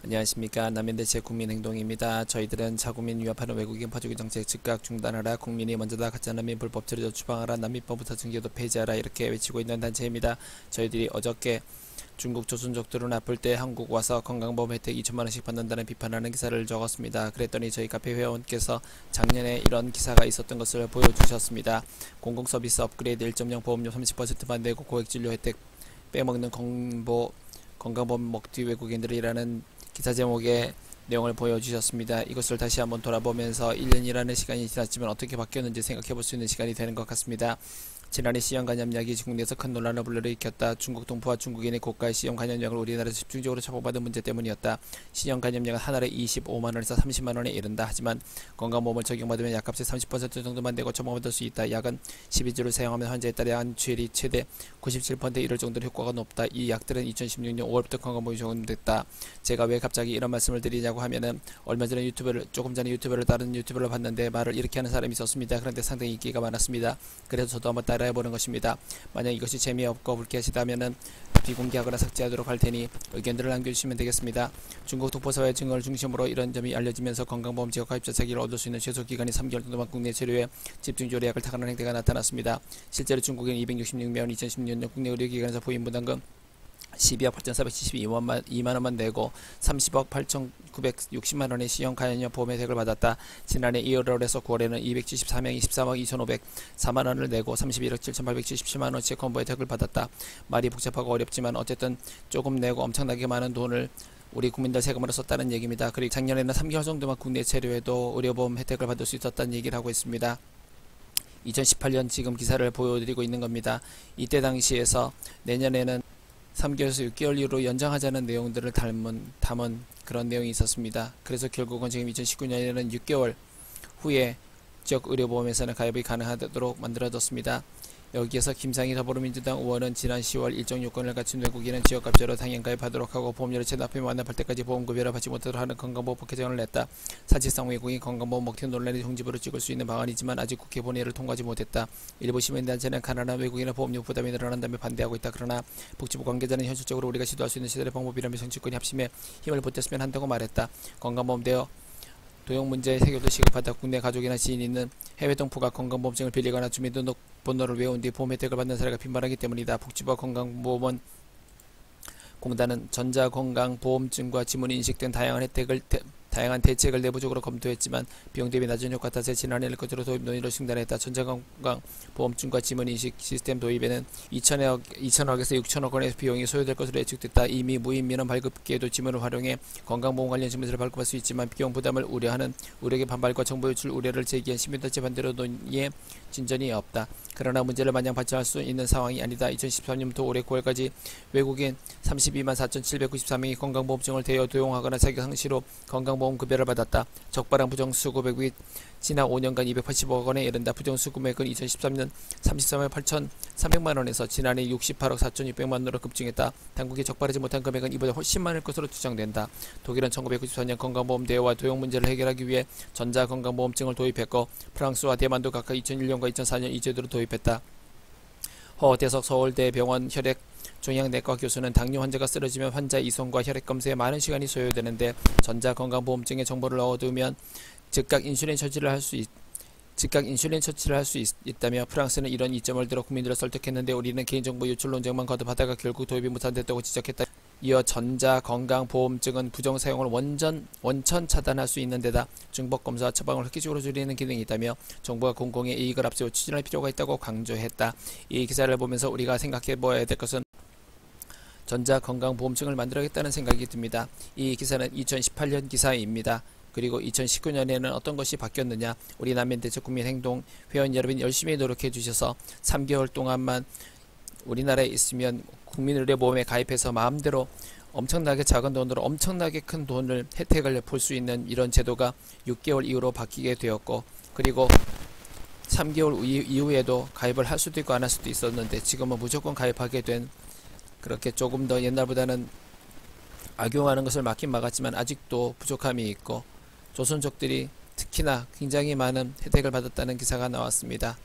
안녕하십니까. 남인대체 국민행동입니다. 저희들은 자국민 위협하는 외국인 파주기 정책 즉각 중단하라, 국민이 먼저다, 가짜난민 불법 체류자 추방하라, 난민법부터 등기도 폐지하라 이렇게 외치고 있는 단체입니다. 저희들이 어저께 중국 조선족들은 아플 때 한국 와서 건강보험 혜택 2천만원씩 받는다는 비판하는 기사를 적었습니다. 그랬더니 저희 카페 회원께서 작년에 이런 기사가 있었던 것을 보여주셨습니다. 공공서비스 업그레이드 1.0 보험료 30%만 내고 고액진료 혜택 빼먹는 건강보험 먹튀 외국인들이라는 기사 제목의 내용을 보여주셨습니다. 이것을 다시 한번 돌아보면서 1년이라는 시간이 지났지만 어떻게 바뀌었는지 생각해볼 수 있는 시간이 되는 것 같습니다. 지난해 C형 간염약이 국내에서 큰 논란을 불러일으켰다. 중국 동포와 중국인의 고가의 C형 간염약을 우리나라에서 집중적으로 처방받은 문제 때문이었다. C형 간염약은 한 알에 25만원에서 30만원에 이른다. 하지만 건강보험을 적용받으면 약값의 30% 정도만 내고 처방받을 수 있다. 약은 12주를 사용하면 환자에 따라 약치율이 최대 97%에 이를 정도로 효과가 높다. 이 약들은 2016년 5월부터 건강보험이 적용됐다. 제가 왜 갑자기 이런 말씀을 드리냐고 하면은 조금 전에 유튜브를 다른 유튜브를 봤는데 말을 이렇게 하는 사람이 있었습니다. 그런데 상당히 인기가 많았습니다. 그래서 저도 한번 따라해보는 것입니다. 만약 이것이 재미없고 불쾌하시다면은 비공개하거나 삭제하도록 할 테니 의견들을 남겨주시면 되겠습니다. 중국 독보사회 증언을 중심으로 이런 점이 알려지면서 건강보험 지역 가입자 차기를 얻을 수 있는 최소 기간이 3개월 정도만 국내 체류에 집중적으로 예약을 타가는 행태가 나타났습니다. 실제로 중국인 266명 2016년 국내 의료기관에서 보인 부담금 12억 8,472만원만 내고 30억 8,960만원의 C형 간염 보험 혜택을 받았다. 지난해 1월에서 9월에는 274명이 13억 2,504만원을 내고 31억 7,877만원어치의 콤보 혜택을 받았다. 말이 복잡하고 어렵지만 어쨌든 조금 내고 엄청나게 많은 돈을 우리 국민들 세금으로 썼다는 얘기입니다. 그리고 작년에는 3개월 정도만 국내 체류에도 의료보험 혜택을 받을 수 있었다는 얘기를 하고 있습니다. 2018년 지금 기사를 보여드리고 있는 겁니다. 이때 당시에서 내년에는 3개월에서 6개월 이후로 연장하자는 내용들을 담은 그런 내용이 있었습니다. 그래서 결국은 지금 2019년에는 6개월 후에 지역 의료보험에서는 가입이 가능하도록 만들어졌습니다. 여기에서 김상희 더불어민주당 의원은 지난 10월 일정 요건을 갖춘 외국인은 지역가입자로 당연 가입하도록 하고 보험료를 체납해 완납할 때까지 보험급여를 받지 못하도록 하는 건강보호법 개정을 냈다. 사실상 외국인 건강보험 먹튀 논란의 종지부를 찍을 수 있는 방안이지만 아직 국회 본회의를 통과하지 못했다. 일부 시민단체는 가난한 외국인의 보험료 부담이 늘어난다며 반대하고 있다. 그러나 복지부 관계자는 현실적으로 우리가 시도할 수 있는 시대의 방법이라며 정치권이 합심해 힘을 보탰으면 한다고 말했다. 건강보험 도용 문제에 해결도 시급하다. 국내 가족이나 지인이 있는 해외 동포가 건강보험증을 빌리거나 주민등록번호를 외운 뒤 보험 혜택을 받는 사례가 빈번하기 때문이다. 복지부와 건강보험원 공단은 전자건강보험증과 지문인식 등 다양한 대책을 내부적으로 검토했지만 비용 대비 낮은 효과 탓에 지난해를 끝으로 도입 논의를 중단했다. 전자건강보험증과 지문인식 시스템 도입에는 2천억에서 6천억 원의 비용이 소요될 것으로 예측됐다. 이미 무인 민원 발급기에도 지문을 활용해 건강보험 관련 질문서를 발급할 수 있지만 비용 부담을 우려하는 의료계 반발과 정보 유출 우려를 제기한 시민단체 반대로 논의에 진전이 없다. 그러나 문제를 마냥 발전할 수 있는 상황이 아니다. 2013년부터 올해 9월까지 외국인 32만 4,794명이 건강보험증을 대여 도용하거나 자격 상시로 건강보험 급여를 받았다. 적발한 부정수급액이 지난 5년간 280억 원에 이른다. 부정수급액은 2013년 33억 8,300만원에서 지난해 68억 4,600만원으로 급증했다. 당국이 적발하지 못한 금액은 이보다 훨씬 많을 것으로 추정된다. 독일은 1994년 건강보험 대여와 도용 문제를 해결하기 위해 전자건강보험증을 도입했고 프랑스와 대만도 각각 2001년과 2004년 이 제도를 도입했다. 허대석 서울대병원 혈액종양내과 교수는 당뇨 환자가 쓰러지면 환자 이송과 혈액검사에 많은 시간이 소요되는데 전자건강보험증에 정보를 넣어두면 즉각 인슐린 처치를 할 수 있다며 프랑스는 이런 이점을 들어 국민들을 설득했는데 우리는 개인정보 유출 논쟁만 거듭하다가 결국 도입이 무산됐다고 지적했다. 이어 전자건강보험증은 부정사용을 원천 차단할 수 있는 데다 중복검사와 처방을 획기적으로 줄이는 기능이 있다며 정부가 공공의 이익을 앞세워 추진할 필요가 있다고 강조했다. 이 기사를 보면서 우리가 생각해봐야 될 것은 전자건강보험증을 만들어야겠다는 생각이 듭니다. 이 기사는 2018년 기사입니다. 그리고 2019년에는 어떤 것이 바뀌었느냐. 우리 남면대책 국민행동 회원 여러분 열심히 노력해 주셔서 3개월 동안만 우리나라에 있으면 국민의료보험에 가입해서 마음대로 엄청나게 작은 돈으로 엄청나게 큰 돈을 혜택을 볼 수 있는 이런 제도가 6개월 이후로 바뀌게 되었고 그리고 3개월 이후에도 가입을 할 수도 있고 안 할 수도 있었는데 지금은 무조건 가입하게 된 그렇게 조금 더 옛날보다는 악용하는 것을 막긴 막았지만 아직도 부족함이 있고 조선족들이 특히나 굉장히 많은 혜택을 받았다는 기사가 나왔습니다.